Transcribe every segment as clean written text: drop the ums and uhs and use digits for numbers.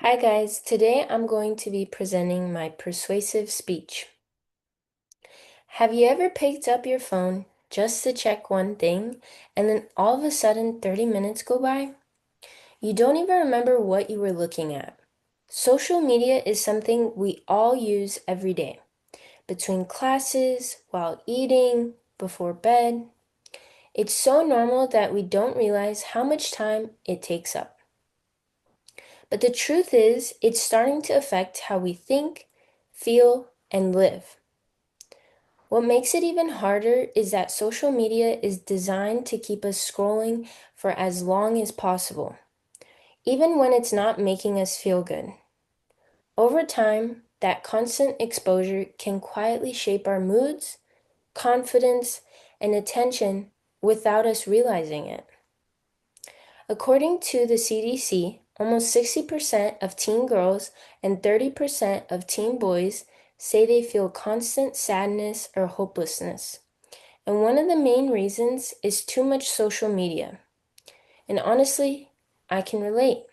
Hi guys, today I'm going to be presenting my persuasive speech. Have you ever picked up your phone just to check one thing and then all of a sudden 30 minutes go by? You don't even remember what you were looking at. Social media is something we all use every day, between classes, while eating, before bed. It's so normal that we don't realize how much time it takes up. But the truth is, it's starting to affect how we think, feel, and live. What makes it even harder is that social media is designed to keep us scrolling for as long as possible, even when it's not making us feel good. Over time, that constant exposure can quietly shape our moods, confidence, and attention without us realizing it. According to the CDC, almost 60% of teen girls and 30% of teen boys say they feel constant sadness or hopelessness. And one of the main reasons is too much social media. And honestly, I can relate.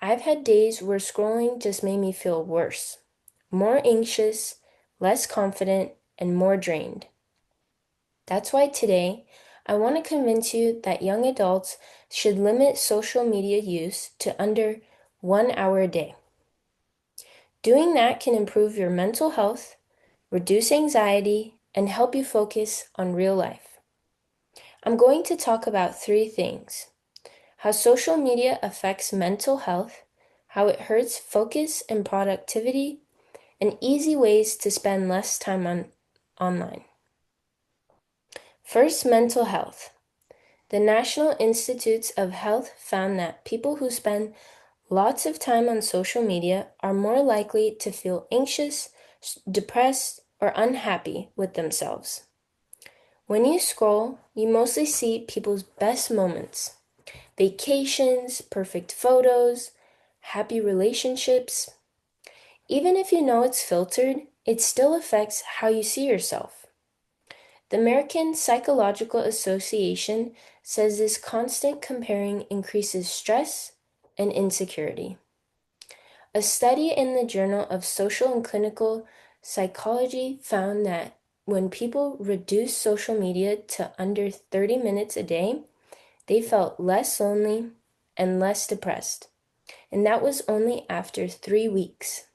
I've had days where scrolling just made me feel worse, more anxious, less confident, and more drained. That's why today, I want to convince you that young adults should limit social media use to under 1 hour a day. Doing that can improve your mental health, reduce anxiety, and help you focus on real life. I'm going to talk about three things: how social media affects mental health, how it hurts focus and productivity, and easy ways to spend less time online. First, mental health. The National Institutes of Health found that people who spend lots of time on social media are more likely to feel anxious, depressed, or unhappy with themselves. When you scroll, you mostly see people's best moments: vacations, perfect photos, happy relationships. Even if you know it's filtered, it still affects how you see yourself. The American Psychological Association says this constant comparing increases stress and insecurity. A study in the Journal of Social and Clinical Psychology found that when people reduced social media to under 30 minutes a day, they felt less lonely and less depressed. And that was only after 3 weeks.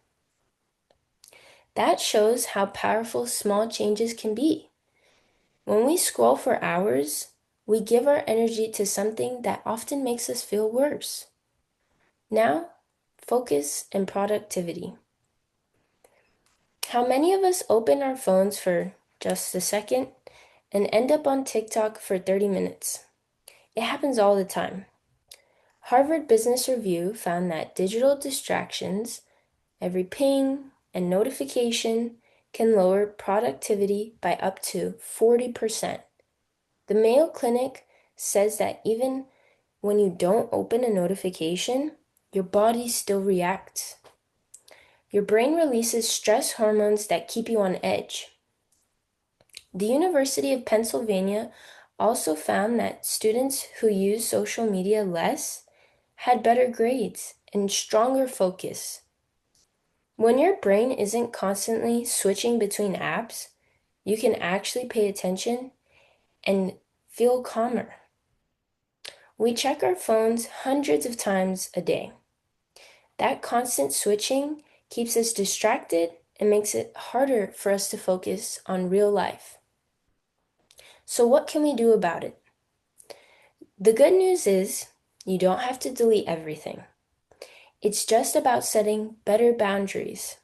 That shows how powerful small changes can be. When we scroll for hours, we give our energy to something that often makes us feel worse. Now, focus and productivity. How many of us open our phones for just a second and end up on TikTok for 30 minutes? It happens all the time. Harvard Business Review found that digital distractions, every ping and notification, can lower productivity by up to 40%. The Mayo Clinic says that even when you don't open a notification, your body still reacts. Your brain releases stress hormones that keep you on edge. The University of Pennsylvania also found that students who use social media less had better grades and stronger focus. When your brain isn't constantly switching between apps, you can actually pay attention and feel calmer. We check our phones hundreds of times a day. That constant switching keeps us distracted and makes it harder for us to focus on real life. So, what can we do about it? The good news is you don't have to delete everything. It's just about setting better boundaries.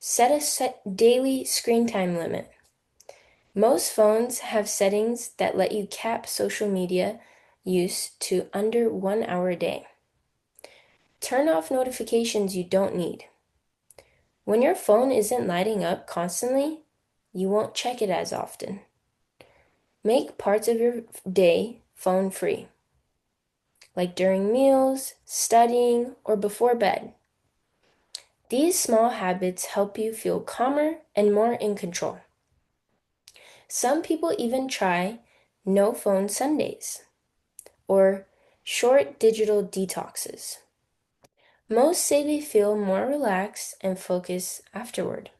Set a daily screen time limit. Most phones have settings that let you cap social media use to under 1 hour a day. Turn off notifications you don't need. When your phone isn't lighting up constantly, you won't check it as often. Make parts of your day phone free, like during meals, studying, or before bed. These small habits help you feel calmer and more in control. Some people even try no phone Sundays or short digital detoxes. Most say they feel more relaxed and focused afterward.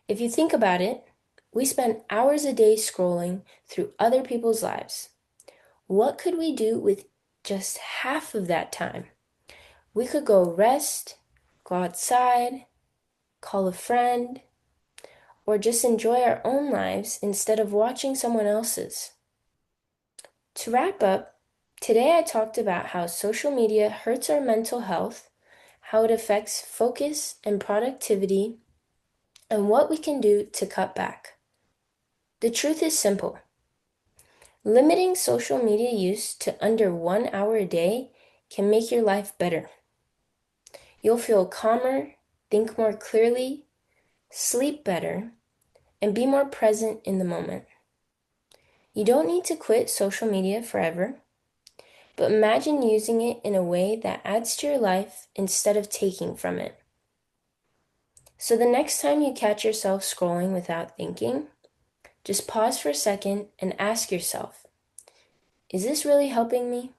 If you think about it, we spend hours a day scrolling through other people's lives. What could we do with just half of that time? We could go rest, go outside, call a friend, or just enjoy our own lives instead of watching someone else's. To wrap up, today I talked about how social media hurts our mental health, how it affects focus and productivity, and what we can do to cut back. The truth is simple. Limiting social media use to under 1 hour a day can make your life better. You'll feel calmer, think more clearly, sleep better, and be more present in the moment. You don't need to quit social media forever, but imagine using it in a way that adds to your life instead of taking from it. So the next time you catch yourself scrolling without thinking, just pause for a second and ask yourself, is this really helping me?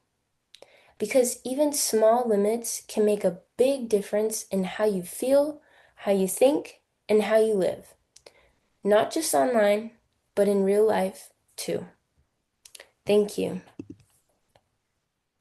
Because even small limits can make a big difference in how you feel, how you think, and how you live. Not just online, but in real life too. Thank you.